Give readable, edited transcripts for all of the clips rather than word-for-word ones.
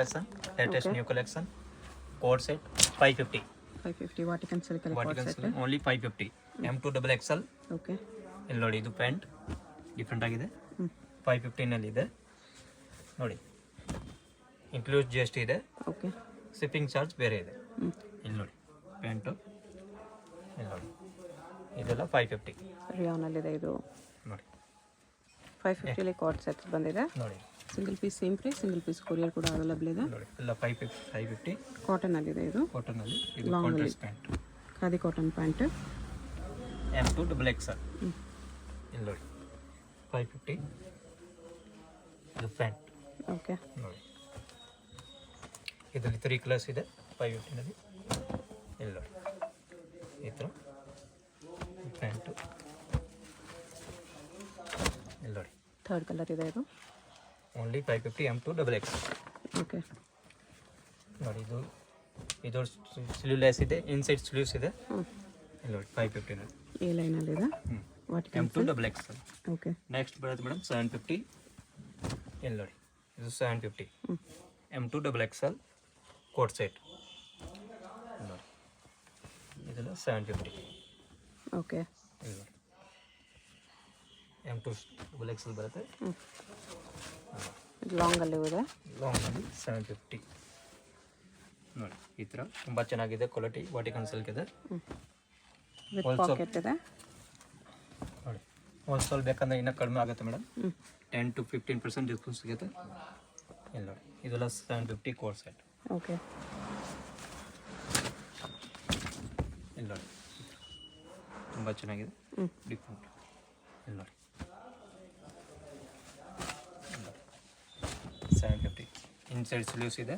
collection, latest new collection, coat set 550. 550 Vatican silk Vatican silk only 550. M2 double XL. Okay ಇಲ್ಲಿ ನೋಡಿ ಇದು pant different ಆಗಿದೆ. 550 ನಲ್ಲಿ ಇದೆ ನೋಡಿ. ಇನ್ಕ್ಲೂಡ್ GST ಇದೆ. ಓಕೆ ಶಿಪ್ಪಿಂಗ್ ಚಾರ್ಜ್ ಬೇರೆ ಇದೆ. ಇಲ್ಲಿ ನೋಡಿ ಪ್ಯಾಂಟು ಇಲ್ಲಿ ನೋಡಿ ಇದೆಲ್ಲ 550 ರಿಯಾನ್ ಅಲ್ಲಿ ಇದೆ ಇದು ನೋಡಿ. 550 ಅಲ್ಲಿ ಕಾಟ್ ಸೆಟ್ ಬಂದಿದೆ ನೋಡಿ single piece same price single piece courier ಕೂಡ ಅವೈಲೇಬಲ್ ಇದೆ ನೋಡಿ ಎಲ್ಲ 550 ಕಾಟನ್ ಅಲ್ಲಿ ಇದೆ ಇದು ಕಾಟನ್ ಅಲ್ಲಿ ಇದು contrast pant khadi cotton pant M2 double XL ಇಲ್ಲಿ ನೋಡಿ 550 ಇದು ಪ್ಯಾಂಟ್ ಓಕೆ ನೋಡಿ ಇದರಲ್ಲಿ 3 ಕಲರ್ಸ್ ಇದೆ 550 ನಲ್ಲಿ ಇಲ್ಲಿ ನೋಡಿ ಈ ಥರ ಪ್ಯಾಂಟು ಇಲ್ಲಿ ನೋಡಿ ಥರ್ಡ್ ಕಲರ್ ಇದೆ ಇದು only 550 M2 double XL okay ನೋಡಿ ಇದು ಸ್ಲೀವ್ಲೆಸ್ ಇದೆ ಇನ್ಸೈಡ್ ಸ್ಲೀವ್ಸ್ ಇದೆ ಇಲ್ಲಿ ನೋಡಿ 550 ನಲ್ಲಿ ಎ ಲೈನ್ ಅಲ್ಲಿ ಇದೆ ವಾಟಿಕನ್ M2 double XL okay next ಬರುತ್ತೆ ಮೇಡಮ್ 750 ಇಲ್ಲಿ ನೋಡಿ ಇದು 750 M2 double XL coat set ನೋಡಿ ಇದೆಲ್ಲ 750 ಓಕೆ ಇಲ್ಲಿ ನೋಡಿ M2 double XL ಬರುತ್ತೆ ಲಾಂಗ್ ಅಲ್ಲಿ ಇದೆ ಲಾಂಗ್ ಅಲ್ಲಿ 750 ನೋಡಿ ಈ ಥರ ತುಂಬ ಚೆನ್ನಾಗಿದೆ ಕ್ವಾಲಿಟಿ ವಾಟಿಕನ್ ಸಿಲ್ಕ್ ಇದೆ ವಿತ್ ಪಾಕೆಟ್ ಇದೆ ನೋಡಿ ಹೋಲ್ಸೇಲ್ ಬೇಕಂದ್ರೆ ಇನ್ನೂ ಕಡಿಮೆ ಆಗುತ್ತೆ ಮೇಡಮ್ 10 to 15% ಡಿಸ್ಕೌಂಟ್ ಸಿಗುತ್ತೆ ಇಲ್ಲಿ ನೋಡಿ ಇದೆಲ್ಲ 750 ಕೋಟ್ ಸೆಟ್ ಓಕೆ ಇಲ್ಲಿ ನೋಡಿ ತುಂಬ ಚೆನ್ನಾಗಿದೆ ಡಿಫ್ರೆಂಟ್ ಇಲ್ಲಿ ನೋಡಿ 750 ಇನ್ಸೈಡ್ ಸ್ಲೀವ್ಸ್ ಇದೆ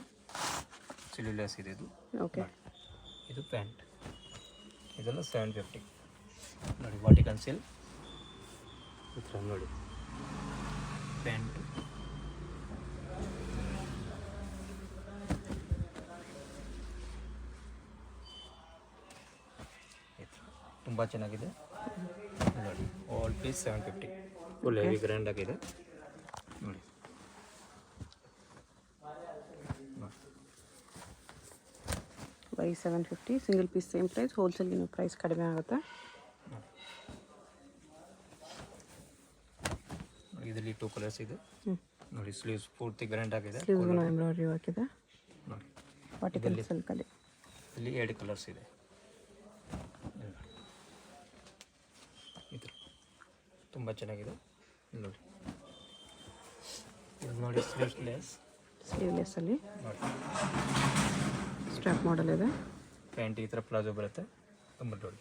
ಸ್ಲೀವ್ಲೆಸ್ ಇದೆ ಇದು ಓಕೆ ಇದು ಪ್ಯಾಂಟ್ ಇದೆಲ್ಲ 750 ನೋಡಿ ವಾಟಿಕನ್ ಸಿಲ್ಕ್ ಈ ಥರ ನೋಡಿ ಪ್ಯಾಂಟ್ ಈ ಥರ ತುಂಬ ಚೆನ್ನಾಗಿದೆ ನೋಡಿ all piece 750 full heavy grand ಆಗಿದೆ ನೋಡಿ buy 750 single piece same price ಹೋಲ್ಸೇಲ್ಗಿನ ಪ್ರೈಸ್ ಕಡಿಮೆ ಆಗುತ್ತೆ ಇದರಲ್ಲಿ 2 ಕಲರ್ಸ್ ಇದೆ ನೋಡಿ ಸ್ಲೀವ್ಸ್ ಪೂರ್ತಿ ಗ್ರ್ಯಾಂಡ್ ಆಗಿದೆ ಸ್ಲೀವ್ಸ್ಗೂ ಎಂಬ್ರಾಯ್ಡರಿ ವರ್ಕ್ ಇದೆ ನೋಡಿ ವಾಟಿಕನ್ ಸಿಲ್ಕಲ್ಲಿ ಇಲ್ಲಿ 2 ಕಲರ್ಸ್ ಇದೆ ಇದು ತುಂಬ ಚೆನ್ನಾಗಿದೆ ಇಲ್ಲಿ ನೋಡಿ ಇದು ನೋಡಿ ಸ್ಲೀವ್ಲೆಸ್ ಅಲ್ಲಿ ನೋಡಿ ಸ್ಟ್ರಾಪ್ ಮಾಡೆಲ್ ಇದೆ ಪ್ಯಾಂಟ್ ಈ ಥರ ಪ್ಲಾಜೋ ಬರುತ್ತೆ ತುಂಬ ನೋಡಿ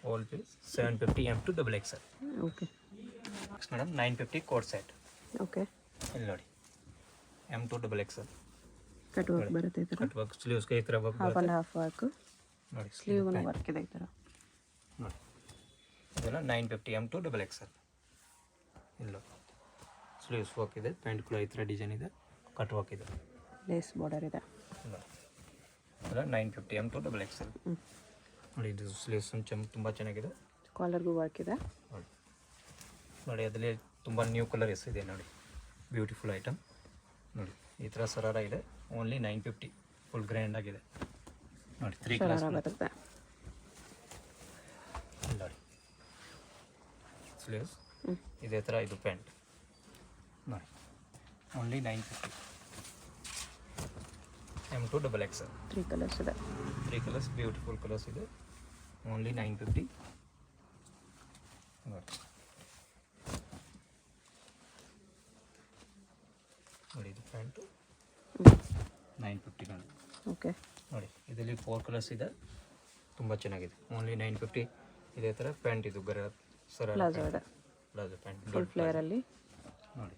all piece 750 M2 double XL okay next madam 950 coat set okay ಇಲ್ಲಿ ನೋಡಿ M2 double XL cut work ಬರುತ್ತೆ ಈ ಥರ ಕಟ್ ವರ್ಕ್ ಸ್ಲೀವ್ಸ್ಗೆ ಈ ಥರ work half and half work ನೋಡಿ ಸ್ಲೀವ್ಗೂ ವರ್ಕ್ ಇದೆ ಈ ಥರ ನೋಡಿ ಇದೆಲ್ಲ 950 M2 double XL ಇಲ್ಲ ಸ್ಲೀವ್ಸ್ ವರ್ಕ್ ಇದೆ ಪ್ಯಾಂಟ್ ಕೂಡ ಈ ಥರ ಡಿಸೈನ್ ಇದೆ ಕಟ್ ವರ್ಕ್ ಇದೆ ಲೇಸ್ ಬಾರ್ಡರ್ ಇದೆ ಇದೆಲ್ಲ 950 M2 double XL ನೋಡಿ ಇದು ಸ್ಲೀವ್ಸ್ ತುಂಬ ಚೆನ್ನಾಗಿದೆ ಕಾಲರ್ಗೂ ವರ್ಕ್ ಇದೆ ನೋಡಿ ನೋಡಿ ಅದರಲ್ಲಿ ತುಂಬ ನ್ಯೂ ಕಲರ್ ಇದೆ ನೋಡಿ ಬ್ಯೂಟಿಫುಲ್ ಐಟಮ್ ನೋಡಿ ಈ ಥರ ಸರಾರ ಇದೆ ಓನ್ಲಿ 950 ಫುಲ್ ಗ್ರ್ಯಾಂಡ್ ಆಗಿದೆ ನೋಡಿ 3 ಕಲರ್ಸ್ ಬರುತ್ತೆ ನೋಡಿ ಸ್ಲೀವ್ಸ್ ಇದೇ ಥರ ಇದು ಪ್ಯಾಂಟ್ ನೋಡಿ only 950 M2 double XL 3 colours ಇದೆ 3 ಕಲರ್ಸ್ ಬ್ಯೂಟಿಫುಲ್ ಕಲರ್ಸ್ ಇದೆ ಓನ್ಲಿ 950 ನೋಡಿ ನೋಡಿ ಇದು ಪ್ಯಾಂಟು 950 ಗಳು ಓಕೆ ನೋಡಿ ಇದರಲ್ಲಿ 4 ಕಲರ್ಸ್ ಇದೆ ತುಂಬ ಚೆನ್ನಾಗಿದೆ ಓನ್ಲಿ 950 ಇದೇ ಥರ ಪ್ಯಾಂಟ್ ಇದು ಪ್ಲಾಜೋ ಇದೆ ಪ್ಲಾಜೋ ಪ್ಯಾಂಟ್ ಫುಲ್ ಫ್ಲೇಯರಲ್ಲಿ ನೋಡಿ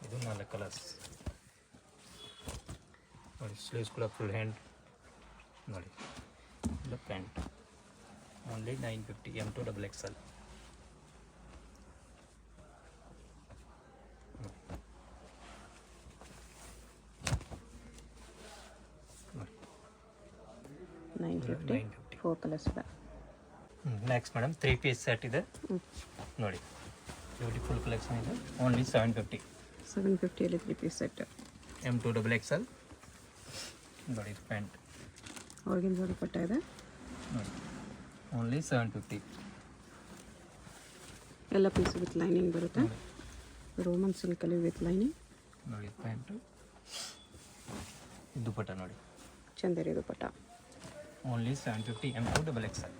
ಇದು 4 ಕಲರ್ಸ್ ನೋಡಿ ಸ್ಲೀವ್ಸ್ ಕೂಡ ಫುಲ್ ಹ್ಯಾಂಡ್ ನೋಡಿ ಇದು pant only 950 M2 double XL ನೋಡಿ 950 4 ಕಲರ್ಸ್ ಇದೆ ನೆಕ್ಸ್ಟ್ ಮೇಡಮ್ 3 ಪೀಸ್ ಸೆಟ್ ಇದೆ ನೋಡಿ ಬ್ಯೂಟಿಫುಲ್ ಕಲೆಕ್ಷನ್ ಇದೆ ಓನ್ಲಿ 750 750 ಅಲ್ಲಿ 3 ಪೀಸ್ ಸೆಟ್ M2XXL ನೋಡಿ ಇದು ಪ್ಯಾಂಟ್ ಆರ್ಗೆನ್ಸಾ ದುಪಟ್ಟ ಇದೆ. ನೋಡಿ ಓನ್ಲಿ 750. ಎಲ್ಲ ಪೀಸ್ ವಿತ್ ಲೈನಿಂಗ್ ಬರುತ್ತೆ. ರೋಮನ್ ಸಿಲ್ಕಲ್ಲಿ ವಿತ್ ಲೈನಿಂಗ್. ನೋಡಿ ಪ್ಯಾಂಟು ಇದು ದುಪಟ್ಟ ನೋಡಿ Chanderi dupatta. Only 750 M2XXL.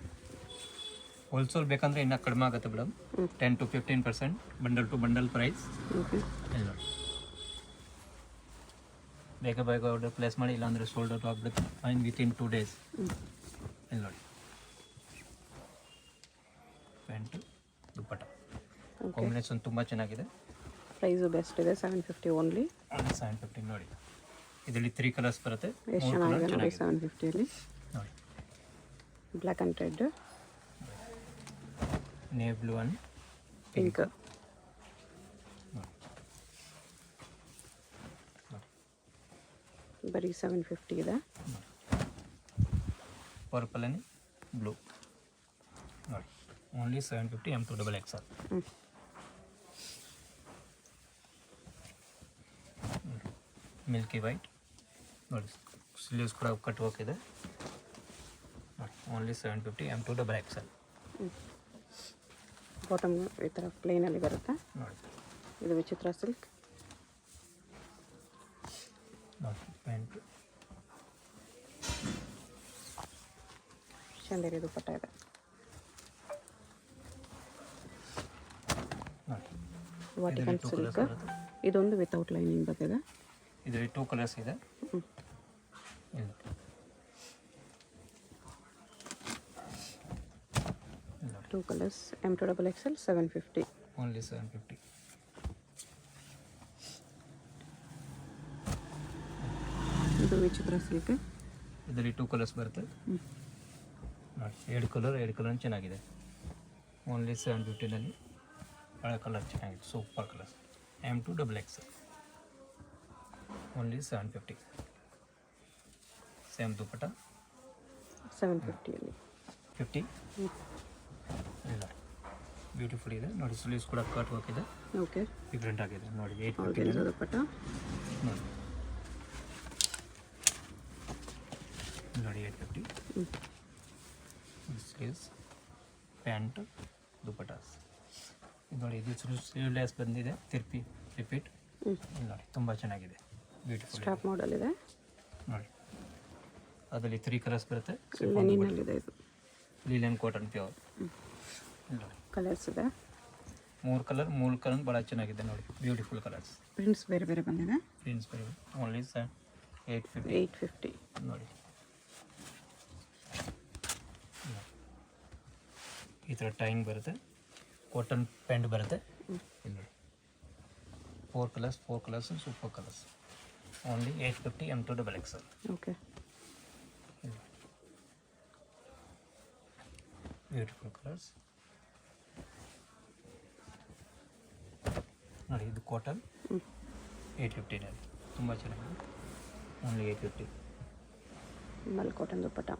Wholesale ಬೇಕಂದ್ರೆ ಇನ್ನೂ ಕಡಿಮೆ ಆಗುತ್ತೆ madam. 10 to 15% bundle to bundle price. Okay. ಇಲ್ಲಿ ನೋಡಿ ಬೇಗ ಬೇಗ ಆರ್ಡರ್ ಪ್ಲೇಸ್ ಮಾಡಿ, ಇಲ್ಲಾಂದರೆ ಸೋಲ್ಡ್ ಔಟ್ ಆಗ್ಬಿಡುತ್ತೆ ಫೈನ್ ವಿತಿನ್ 2 days. ಇಲ್ಲಿ ನೋಡಿ ಪ್ಯಾಂಟು ದುಪ್ಪಟ್ಟ ಕಾಂಬಿನೇಷನ್ ತುಂಬ ಚೆನ್ನಾಗಿದೆ. ಪ್ರೈಸು ಬೆಸ್ಟ್ ಇದೆ. 750 ಓನ್ಲಿ. 750 ನೋಡಿ. ಇದರಲ್ಲಿ 3 ಕಲರ್ಸ್ ಬರುತ್ತೆ. ಎಷ್ಟು ಚೆನ್ನಾಗಿದೆ ನೋಡಿ 750ಅಲ್ಲಿ. ನೋಡಿ black and red, navy blue and pink. ಬರೀ 750 ಇದೆ. ಪರ್ಪಲ್ ಆ್ಯಂಡ್ ಬ್ಲೂ ನೋಡಿ ಓನ್ಲಿ 750 M2XXL. ಮಿಲ್ಕಿ ವೈಟ್ ನೋಡಿ, ಸ್ಲೀವ್ಸ್ ಕೂಡ ಕಟ್ ವರ್ಕ್ ಇದೆ ನೋಡಿ. Only 750 M2XXL. ಬಾಟಮ್ ಈ ಥರ ಪ್ಲೇನಲ್ಲಿ ಬರುತ್ತೆ ನೋಡಿ. ಇದು ವಿಚಿತ್ರ ಸಿಲ್ಕ್. ನೋಡಿ ಪ್ಯಾಂಟು ಚಂದೇರಿ ದುಪಟ್ಟ ಇದೆ ನೋಡಿ. ವಾಟಿಕನ್ ಸಿಲ್ಕ್. ಇದೊಂದು ವಿತೌಟ್ ಲೈನಿಂಗ್ ಬರ್ತಿದೆ. ಇದರಲ್ಲಿ 2 ಕಲರ್ಸ್ ಇದೆ. ಇಲ್ಲಿ 2 ಕಲರ್ಸ್. M2XXL 750. ಓನ್ಲಿ 750. ಇದು ವಿಚಿತ್ರ ಸಿಲ್ಕ್. ಇದರಲ್ಲಿ 2 ಕಲರ್ಸ್ ಬರುತ್ತೆ ನೋಡಿ. 2 ಕಲರ್ ಚೆನ್ನಾಗಿದೆ. ಓನ್ಲಿ 750ನಲ್ಲಿ ಹಳೆ ಕಲರ್ ಚೆನ್ನಾಗಿದೆ, super colours. M2XXL only 750. Same dupatta 750ಅಲ್ಲಿ 50. ಇಲ್ಲ ಬ್ಯೂಟಿಫುಲ್ ಇದೆ ನೋಡಿ. ಸ್ಲೀವ್ಸ್ ಕೂಡ ಕಟ್ ವರ್ಕ್ ಇದೆ. ಓಕೆ. ಡಿಫ್ರೆಂಟ್ ಆಗಿದೆ ನೋಡಿ. ಆರ್ಗೆನ್ಸಾ ದುಪಟ್ಟ ನೋಡಿ. ನೋಡಿ 850. Sleeves, pant, dupattas. ಇದು ನೋಡಿ, ಇದು ಸ್ಲೀವ್ಲೆಸ್ ಬಂದಿದೆ. ರಿಪೀಟ್ ನೋಡಿ, ತುಂಬ ಚೆನ್ನಾಗಿದೆ. ಬ್ಯೂಟಿಫುಲ್ ಸ್ಟ್ರಾಪ್ ಮಾಡೆಲ್ ಇದೆ ನೋಡಿ. ಅದರಲ್ಲಿ 3 ಕಲರ್ಸ್ ಬರುತ್ತೆ. ಲೆನಿನಲ್ಲಿದೆ ಇದು. ಲೀಲನ್ ಕಾಟನ್ ಪ್ಯೂರ್ ನೋಡಿ. ಕಲರ್ಸ್ ಇದೆ 3 ಕಲರ್ ಭಾಳ ಚೆನ್ನಾಗಿದೆ ನೋಡಿ. Beautiful colours. ಪ್ರಿಂಟ್ಸ್ ಬೇರೆ ಬೇರೆ ಬಂದಿದೆ. ಪ್ರಿಂಟ್ಸ್ ಬರೀ ಓನ್ಲಿ 850 ನೋಡಿ. ಈ ಥರ ಟೈಂಗ್ ಬರುತ್ತೆ. ಕಾಟನ್ ಪ್ಯಾಂಟ್ ಬರುತ್ತೆ. ಇಲ್ಲಿ ನೋಡಿ 4 colours super colours. Only 850 M2XXL. Okay. Beautiful colours ನೋಡಿ. ಇದು ಕಾಟನ್ 850ನಲ್ಲಿ ತುಂಬ ಚೆನ್ನಾಗಿದೆ. ಓನ್ಲಿ 850. ಮಲ್ ಕಾಟನ್ ದುಪ್ಪಟ್ಟ.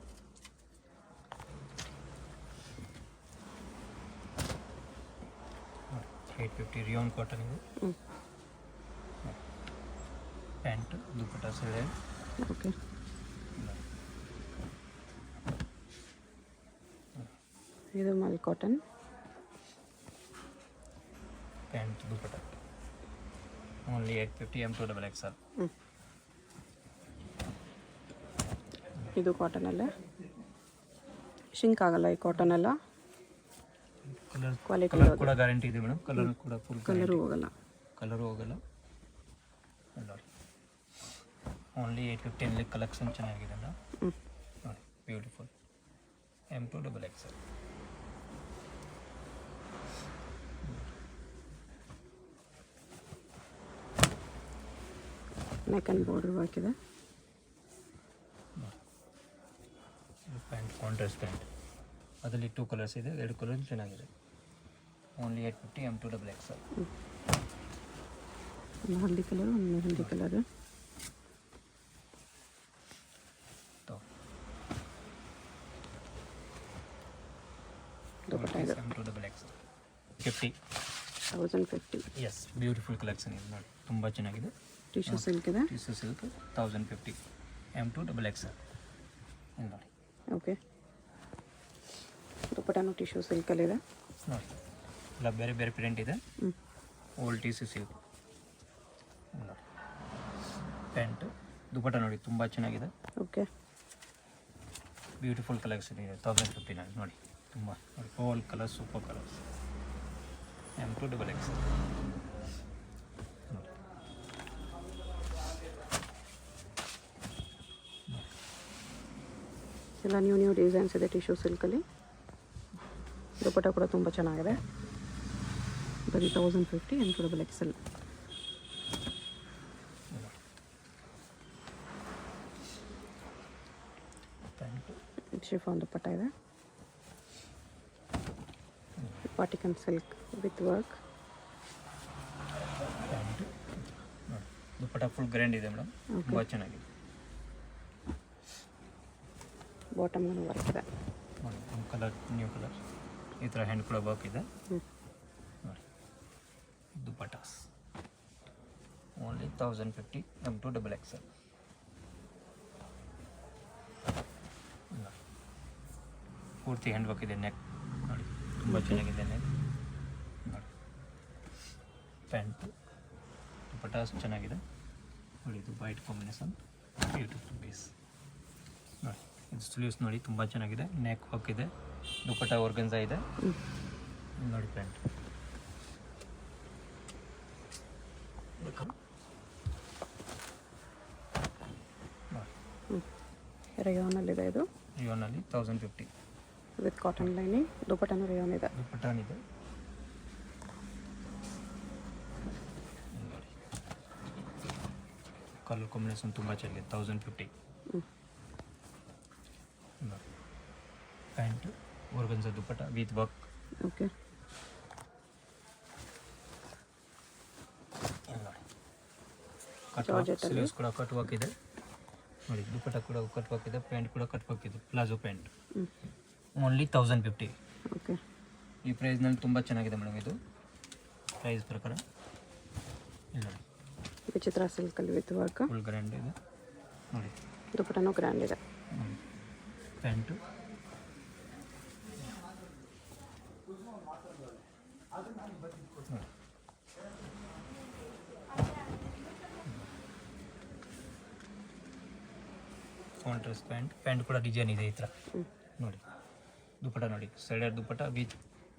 ನೋಡಿ 850 ರಿಯಾನ್ ಕಾಟನ್ ಇದೆ. ಪ್ಯಾಂಟ್, ದುಪ್ಪಟ್ಟ ಸೀರೆ. ಓಕೆ. ಇದು ಮಲ್ ಕಾಟನ್ ಪ್ಯಾಂಟ್, ದುಪ್ಪಟ್ಟ. Only 850 M2XXL. ಇದು ಕಾಟನಲ್ಲೇ ಶಿಂಕ್ ಆಗಲ್ಲ. ಈ ಕಾಟನ್ ಎಲ್ಲ ಕ್ವಾಲಿಟಿ ಕೂಡ ಗ್ಯಾರಂಟಿ ಇದೆ ಮೇಡಮ್. ಕಲರ್ ಕೂಡ ಫುಲ್ ಕಲರು ಹೋಗಲ್ಲ. ನೋಡಿ ಓನ್ಲಿ 850 ಕಲೆಕ್ಷನ್ ಚೆನ್ನಾಗಿದೆ ನೋಡಿ. Beautiful M2XXL. Neck and border work ಇದೆ. Pant contrast pant. ಅದರಲ್ಲಿ 2 ಕಲರ್ಸ್ ಇದೆ. 2 ಕಲರ್ ಚೆನ್ನಾಗಿದೆ. Only 850 M2XXL. ಒಂದು ಹಳದಿ ಕಲರ್, ಒಂದು ಮೆಹಂದಿ ಕಲರ್. ದುಪಟ್ಟ ಇದೆ M2XXL 50. 1050. ಎಸ್ ಬ್ಯೂಟಿಫುಲ್ ಕಲೆಕ್ಷನ್ ಇದೆ ನೋಡಿ. ತುಂಬ ಚೆನ್ನಾಗಿದೆ. ಟಿಶ್ಯೂ ಸಿಲ್ಕ್ ಇದೆ. Tissue silk 1050 M2 XXL. ಇಲ್ಲಿ ನೋಡಿ ಓಕೆ, ದುಪ್ಪಟ್ಟನು ಟಿಶ್ಯೂ ಸಿಲ್ಕಲ್ಲಿದೆ ನೋಡಿ, ಎಲ್ಲ ಬೇರೆ ಬೇರೆ ಪ್ರಿಂಟ್ ಇದೆ. ಹ್ಞೂ, ಓಲ್ಡ್ ಟಿಶ್ಯೂ ಸಿಲ್ಕ್ ನೋಡಿ. ಪ್ಯಾಂಟ್ ದುಪ್ಪಟ್ಟ ನೋಡಿ ತುಂಬ ಚೆನ್ನಾಗಿದೆ. ಓಕೆ, ಬ್ಯೂಟಿಫುಲ್ ಕಲೆಕ್ಷನ್ ಇದೆ. 1059 ನೋಡಿ, ತುಂಬ ನೋಡಿ, all colours, super colours. M2 XXL ನೋಡಿ. ಎಲ್ಲ ನ್ಯೂ ಡಿಸೈನ್ಸ್ ಇದೆ ಟಿಶ್ಯೂ ಸಿಲ್ಕಲ್ಲಿ. ದುಪ್ಪಟ್ಟ ಕೂಡ ತುಂಬ ಚೆನ್ನಾಗಿದೆ. ಬರೀ 1050 M2 XXL. ಪ್ಯಾಂಟು ಶಿಫಾನ್ ದುಪ್ಪಟ್ಟ ಇದೆ. Vatican silk with work. Pant ನೋಡಿ, ದುಪ್ಪಟ್ಟ ಫುಲ್ ಗ್ರ್ಯಾಂಡ್ ಇದೆ ಮೇಡಮ್, ತುಂಬ ಚೆನ್ನಾಗಿದೆ. ಬಾಟಮ್ಗೂ ವರ್ಕ್ ಇದೆ ನೋಡಿ, ಒಂದು ಕಲರ್ ನ್ಯೂ ಕಲರ್, ಈ ಥರ ಹ್ಯಾಂಡ್ ಕೂಡ ವರ್ಕ್ ಇದೆ ನೋಡಿ. Dupattas only 1050 M2 XXL. ಪೂರ್ತಿ ಹ್ಯಾಂಡ್ ವರ್ಕ್ ಇದೆ. ನೆಕ್ ನೋಡಿ, ತುಂಬ ಚೆನ್ನಾಗಿದೆ ನೆಕ್ ನೋಡಿ. ಪ್ಯಾಂಟು ದುಪ್ಪಟ್ಟಾಸ್ ಚೆನ್ನಾಗಿದೆ ನೋಡಿ. ಇದು ವೈಟ್ ಕಾಂಬಿನೇಷನ್, ಬ್ಯೂಟಿಫುಲ್ ಪೀಸ್ ನೋಡಿ. ಇದು ಸ್ಲೀವ್ಸ್ ನೋಡಿ, ತುಂಬ ಚೆನ್ನಾಗಿದೆ. ನೆಕ್ ವರ್ಕ್ ಇದೆ, ದುಪ್ಪಟ್ಟ ಆರ್ಗನ್ಸಾ ಇದೆ ನೋಡಿ. ಪ್ಯಾಂಟ್ ರೇಯಾನಲ್ಲಿದೆ. ಇದು ರಿಯೋನಲ್ಲಿ 1050 ವಿತ್ ಕಾಟನ್ ಲೈನಿಂಗ್. ದುಪ್ಪಟ್ಟನು ರೇಯಾನ್ ಇದೆ. ದುಪ್ಪಟ್ಟಾನ್ ಇದೆ ನೋಡಿ. ಕಲರ್ ಕಾಂಬಿನೇಷನ್ ತುಂಬ ಚೆನ್ನಾಗಿದೆ. 1050 ನೋಡಿ. Pant organza dupatta with work. Okay, ನೋಡಿ. ಕಟ್ ವರ್ಕ್, ಸ್ಲೀವ್ಸ್ ಕೂಡ ಕಟ್ ವರ್ಕ್ ಇದೆ ನೋಡಿ. ದುಪ್ಪಟ್ಟ ಕೂಡ ಕಟ್ ವರ್ಕ್ ಇದೆ. ಪ್ಯಾಂಟ್ ಕೂಡ ಕಟ್ ವರ್ಕ್ ಇದೆ. Palazzo pant only 1050. ಓಕೆ, ಈ ಪ್ರೈಸ್ನಲ್ಲಿ ತುಂಬ ಚೆನ್ನಾಗಿದೆ ಮೇಡಮ್. ಇದು ಪ್ರೈಸ್ ಪ್ರಕಾರ ಇಲ್ಲಿ ನೋಡಿ, ವಿಚಿತ್ರ ಸಿಲ್ಕಲ್ಲಿ ವಿತ್ ವರ್ಕ್. ಫುಲ್ ಗ್ರ್ಯಾಂಡ್ ಇದೆ ನೋಡಿ. ದುಪ್ಪಟ್ಟನು ಗ್ರ್ಯಾಂಡ್ ಇದೆ. ಪ್ಯಾಂಟು ಕಾಂಟ್ರಾಸ್ಟ್ ಪ್ಯಾಂಟ್ ಕೂಡ ಡಿಸೈನ್ ಇದೆ ಈ ಥರ ನೋಡಿ. ದುಪ್ಪಟ್ಟ ನೋಡಿ, ಸೈಡರ್ ದುಪ್ಪಟ್ಟ ವಿತ್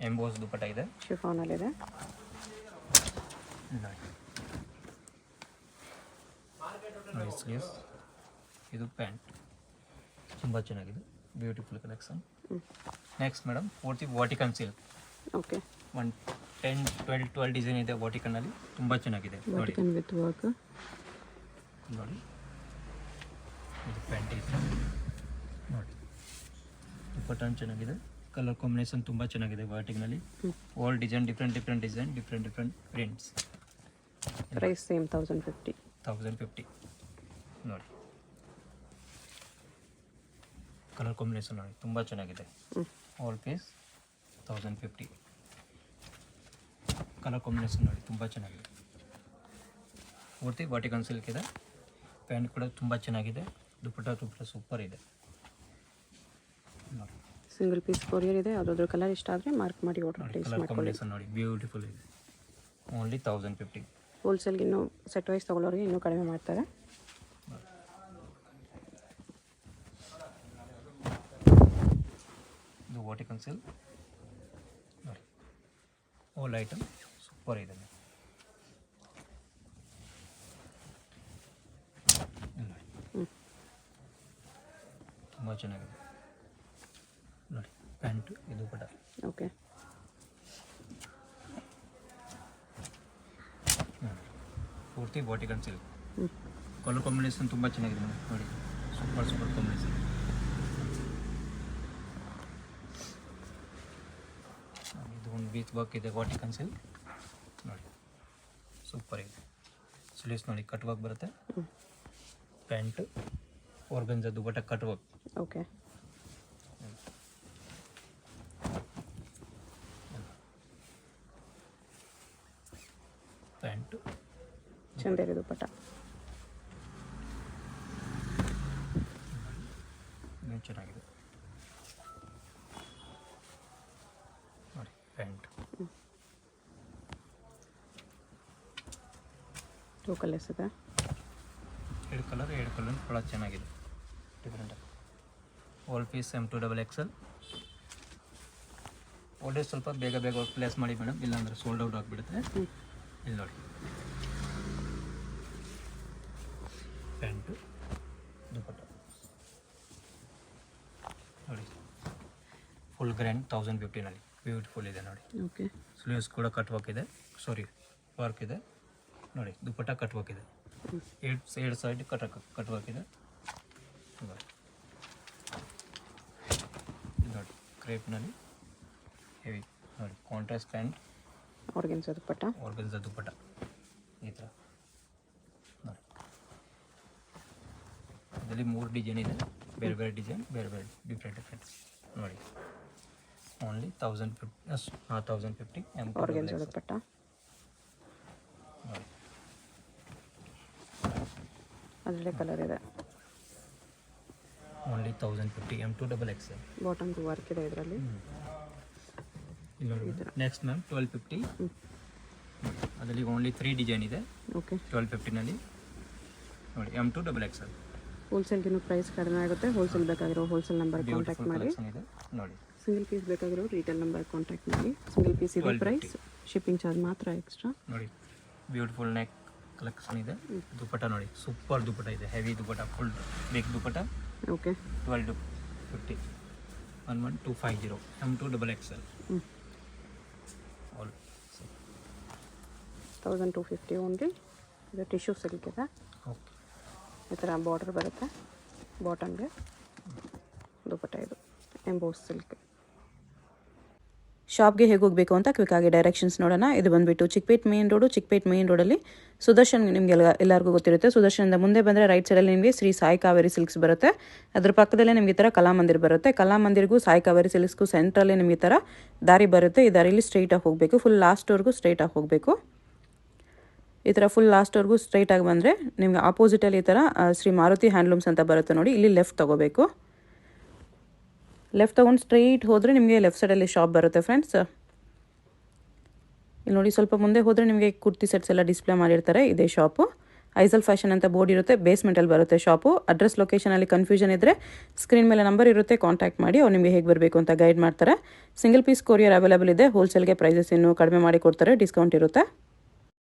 ಎಂಬೋಸ್ ದುಪ್ಪಟ್ಟ ಇದೆ. ಶಿಫಾನಲ್ಲಿದೆ ನೋಡಿ. ನೋಡಿ ಸ್ಲೀವ್ಸ್, ಇದು ಪ್ಯಾಂಟ್ ತುಂಬ ಚೆನ್ನಾಗಿದೆ. Beautiful collection. ನೆಕ್ಸ್ಟ್ ಮೇಡಮ್, ಪೂರ್ತಿ ವಾಟಿಕನ್ ಸಿಲ್ಕ್. ಓಕೆ, 12 ಡಿಸೈನ್ ಇದೆ ವಾಟಿಕನ್ನಲ್ಲಿ, ತುಂಬ ಚೆನ್ನಾಗಿದೆ ನೋಡಿ. ವಾಟಿಕನ್ ವಿತ್ ವರ್ಕ್ ನೋಡಿ. ಇದು ಪ್ಯಾಂಟ್ ಇದೆ ನೋಡಿ. ದುಪ್ಪಟ್ಟ ಚೆನ್ನಾಗಿದೆ. ಕಲರ್ ಕಾಂಬಿನೇಷನ್ ತುಂಬ ಚೆನ್ನಾಗಿದೆ. ವಾಟಿಕ್ನಲ್ಲಿ all design, different design, different prints. Price same 1050. 1050 ನೋಡಿ. ಕಲರ್ ಕಾಂಬಿನೇಷನ್ ನೋಡಿ, ತುಂಬ ಚೆನ್ನಾಗಿದೆ. All piece 1050. ಕಲರ್ ಕಾಂಬಿನೇಷನ್ ನೋಡಿ, ತುಂಬ ಚೆನ್ನಾಗಿದೆ. ಪೂರ್ತಿ ವಾಟಿಕನ್ ಸಿಲ್ಕ್ ಇದೆ. ಪ್ಯಾಂಟ್ ಕೂಡ ತುಂಬ ಚೆನ್ನಾಗಿದೆ. ದುಪ್ಪಟ್ಟ ಸೂಪರ್ ಇದೆ ನೋಡಿ. ಸಿಂಗಲ್ ಪೀಸ್ ಕೊರಿಯರ್ ಇದೆ. ಯಾವುದಾದ್ರೂ ಕಲರ್ ಇಷ್ಟ ಆದರೆ ಮಾರ್ಕ್ ಮಾಡಿ ಆರ್ಡರ್ ನೋಡಿ. ಪ್ಲೇಸ್ ಕಲರ್ ಮಾಡ್ಕೊಳ್ಳಿ. ಕಾಂಬಿನೇಷನ್ ನೋಡಿ, ಬ್ಯೂಟಿಫುಲ್ ಇದೆ. ಓನ್ಲಿ 1050. ಹೋಲ್ಸೇಲ್ಗೆ ಇನ್ನೂ ಸೆಟ್ ವೈಸ್ ತೊಗೊಳ್ಳೋರಿಗೆ ಇನ್ನೂ ಕಡಿಮೆ ಮಾಡ್ತಾರೆ. ಇದು ವಾಟಿಕನ್ ಸಿಲ್ಕ್ ನೋಡಿ. ಆಲ್ ಐಟಮ್ ಸೂಪರ್ ಇದೆ ನೋಡಿ. ತುಂಬ ಚೆನ್ನಾಗಿದೆ ನೋಡಿ. ಪ್ಯಾಂಟು ಇದು ಕೂಡ ಓಕೆ, ಪೂರ್ತಿ ವಾಟಿಕನ್ ಸಿಲ್ಕ್. ಕಲರ್ ಕಾಂಬಿನೇಷನ್ ತುಂಬ ಚೆನ್ನಾಗಿದೆ ನೋಡಿ. Super combination. ಇದು ಒಂದು ವಿತ್ ವರ್ಕ್ ಇದೆ. ವಾಟಿಕನ್ ಸಿಲ್ಕ್ ನೋಡಿ, ಸೂಪರ್ ಇದೆ. ಸ್ಲೀವ್ಸ್ ನೋಡಿ, ಕಟ್ ವರ್ಕ್ ಬರುತ್ತೆ. Pant organza dupatta cut work. Okay, pant Chanderi dupatta. Two colours ಇದೆ. ಎರಡು ಕಲರ್ ಭಾಳ ಚೆನ್ನಾಗಿದೆ, different. All piece M2XL. Order ಸ್ವಲ್ಪ ಬೇಗ ಪ್ಲೇಸ್ ಮಾಡಿ ಮೇಡಮ್, ಇಲ್ಲಾಂದರೆ ಸೋಲ್ಡ್ ಔಟ್ ಆಗಿಬಿಡುತ್ತೆ. ಇಲ್ಲಿ ನೋಡಿ, ಪ್ಯಾಂಟು ದುಪಟ್ಟ ನೋಡಿ, ಫುಲ್ ಗ್ರ್ಯಾಂಡ್ 1050ನಲ್ಲಿ ಬ್ಯೂಟಿಫುಲ್ ಇದೆ ನೋಡಿ. ಓಕೆ, ಸ್ಲೀವ್ಸ್ ಕೂಡ ಕಟ್ ವರ್ಕ್ ಇದೆ, ವರ್ಕ್ ಇದೆ ನೋಡಿ. ದುಪಟ್ಟ ಕಟ್ ವರ್ಕ್ ಇದೆ, ಎರಡು ಸೈಡ್ ಕಟ್ ವರ್ಕ್ ಇದೆ ನೋಡಿ. ಕ್ರೇಪ್ನಲ್ಲಿ ಹೆವಿ ನೋಡಿ, ಕಾಂಟ್ರಾಸ್ಟ್ ಪ್ಯಾಂಟ್, ಆರ್ಗೆನ್ಸಾ ದುಪಟ್ಟ ಈ ಥರ ನೋಡಿ. ಇದರಲ್ಲಿ 3 ಡಿಸೈನ್ ಇದೆ, ಬೇರೆ ಡಿಸೈನ್, ಬೇರೆ ಡಿಫ್ರೆಂಟ್ ನೋಡಿ. ಓನ್ಲಿ 1050 ಆರ್ಗೆನ್ಸಾ ದುಪಟ್ಟ ನೋಡಿ. ಅದರಲ್ಲೇ ಕಲರ್ ಇದೆ. Only 1050 M2XL. ಬಾಟಮ್ದು ವರ್ಕ್ ಇದೆ ಇದರಲ್ಲಿ. ಇಲ್ಲಿ ನೋಡಿ, ನೆಕ್ಸ್ಟ್ ಮ್ಯಾಮ್ 1250. ಅದರಲ್ಲಿ ಓನ್ಲಿ 3 ಡಿಸೈನ್ ಇದೆ. ಓಕೆ, 1250ನಲ್ಲಿ ನೋಡಿ, M2XL. ಹೋಲ್ಸೇಲ್ಗಿನ್ನೂ ಪ್ರೈಸ್ ಕಡಿಮೆ ಆಗುತ್ತೆ. ಹೋಲ್ಸೇಲ್ ಬೇಕಾಗಿರೋ ಹೋಲ್ಸೇಲ್ ನಂಬರ್ ಕಾಂಟ್ಯಾಕ್ಟ್ ಮಾಡಿ. ಇದೆ ನೋಡಿ. ಸಿಂಗಲ್ ಪೀಸ್ ಬೇಕಾಗಿರೋ ರಿಟೇಲ್ ನಂಬರ್ ಕಾಂಟ್ಯಾಕ್ಟ್ ಮಾಡಿ. ಸಿಂಗಲ್ ಪೀಸ್ ಇದೆ ಪ್ರೈಸ್, ಶಿಪ್ಪಿಂಗ್ ಚಾರ್ಜ್ ಮಾತ್ರ ಎಕ್ಸ್ಟ್ರಾ ನೋಡಿ. ಬ್ಯೂಟಿಫುಲ್ ನೆಕ್ ಕಲೆಕ್ಷನ್ ಇದೆ. ದುಪಟ್ಟ ನೋಡಿ, ಸೂಪರ್ ದುಪಟ್ಟ ಇದೆ, heavy dupatta, full big dupatta. Okay, 1250 11250 M2XL. All 1250 only. ಇದು ಟಿಶ್ಯೂ ಸಿಲ್ಕ್ ಇದೆ. ಓಕೆ, ಈ ಥರ ಬಾರ್ಡರ್ ಬರುತ್ತೆ ಬಾಟಮ್ಗೆ. ದುಪಟ್ಟ ಇದು ಎಂಬೋಸ್ ಸಿಲ್ಕ್. ಶಾಪ್ಗೆ ಹೇಗೆ ಹೋಗಬೇಕು ಅಂತ ಕ್ವಿಕ್ಕಾಗಿ ಡೈರೆಕ್ಷನ್ಸ್ ನೋಡೋಣ. ಇದು ಬಂದುಬಿಟ್ಟು ಚಿಕ್ಕಪೇಟ್ ಮೇನ್ ರೋಡಲ್ಲಿ ಸುದರ್ಶನ್, ನಿಮಗೆ ಎಲ್ಲರಿಗೂ ಗೊತ್ತಿರುತ್ತೆ. ಸುದರ್ಶನದಿಂದ ಮುಂದೆ ಬಂದರೆ ರೈಟ್ ಸೈಡಲ್ಲಿ ನಿಮಗೆ ಶ್ರೀ ಸಾಯಿ ಕಾವೇರಿ ಸಿಲ್ಕ್ಸ್ ಬರುತ್ತೆ. ಅದ್ರ ಪಕ್ಕದಲ್ಲೇ ನಿಮಗೆ ಈ ಥರ ಕಲಾಮಂದಿರ್ ಬರುತ್ತೆ. ಕಲಾಮಂದಿರ್ಗೂ ಸಾಯಿ ಕಾವೇರಿ ಸಿಲ್ಕ್ಸ್ಗೂ ಸೆಂಟ್ರಲ್ಲಿ ನಿಮಗೆ ಈ ಥರ ದಾರಿ ಬರುತ್ತೆ. ಈ ದಾರಿಯಲ್ಲಿ ಸ್ಟ್ರೈಟಾಗಿ ಹೋಗಬೇಕು, ಫುಲ್ ಲಾಸ್ಟ್ವರೆಗೂ ಸ್ಟ್ರೈಟಾಗಿ ಹೋಗಬೇಕು. ಈ ಥರ ಫುಲ್ ಲಾಸ್ಟ್ವರೆಗೂ ಸ್ಟ್ರೈಟಾಗಿ ಬಂದರೆ ನಿಮಗೆ ಆಪೋಸಿಟಲ್ಲಿ ಈ ಥರ ಶ್ರೀ ಮಾರುತಿ ಹ್ಯಾಂಡ್ಲೂಮ್ಸ್ ಅಂತ ಬರುತ್ತೆ ನೋಡಿ. ಇಲ್ಲಿ ಲೆಫ್ಟ್ ತೊಗೋಬೇಕು. ಲೆಫ್ಟ್ ತೊಗೊಂಡು ಸ್ಟ್ರೈಟ್ ಹೋದರೆ ನಿಮಗೆ ಲೆಫ್ಟ್ ಸೈಡಲ್ಲಿ ಶಾಪ್ ಬರುತ್ತೆ ಫ್ರೆಂಡ್ಸ್. ಇಲ್ಲಿ ನೋಡಿ, ಸ್ವಲ್ಪ ಮುಂದೆ ಹೋದರೆ ನಿಮಗೆ ಕುರ್ತಿ ಸೆಟ್ಸ್ ಎಲ್ಲ ಡಿಸ್ಪ್ಲೇ ಮಾಡಿರ್ತಾರೆ. ಇದೇ ಶಾಪು. ಐಸಲ್ ಫ್ಯಾಷನ್ ಅಂತ ಬೋರ್ಡ್ ಇರುತ್ತೆ, ಬೇಸ್ಮೆಂಟಲ್ಲಿ ಬರುತ್ತೆ ಶಾಪು. ಅಡ್ರೆಸ್ ಲೊಕೇಶನಲ್ಲಿ ಕನ್ಫ್ಯೂಷನ್ ಇದ್ದರೆ ಸ್ಕ್ರೀನ್ ಮೇಲೆ ನಂಬರ್ ಇರುತ್ತೆ, ಕಾಂಟ್ಯಾಕ್ಟ್ ಮಾಡಿ. ಅವ್ರು ನಿಮಗೆ ಹೇಗೆ ಬರಬೇಕು ಅಂತ ಗೈಡ್ ಮಾಡ್ತಾರೆ. ಸಿಂಗಲ್ ಪೀಸ್ ಕೊರಿಯರ್ ಅವೈಲೇಬಲ್ ಇದೆ. ಹೋಲ್ಸೇಲ್ಗೆ ಪ್ರೈಸಸ್ ಇನ್ನೂ ಕಡಿಮೆ ಮಾಡಿ ಕೊಡ್ತಾರೆ, ಡಿಸ್ಕೌಂಟ್ ಇರುತ್ತೆ.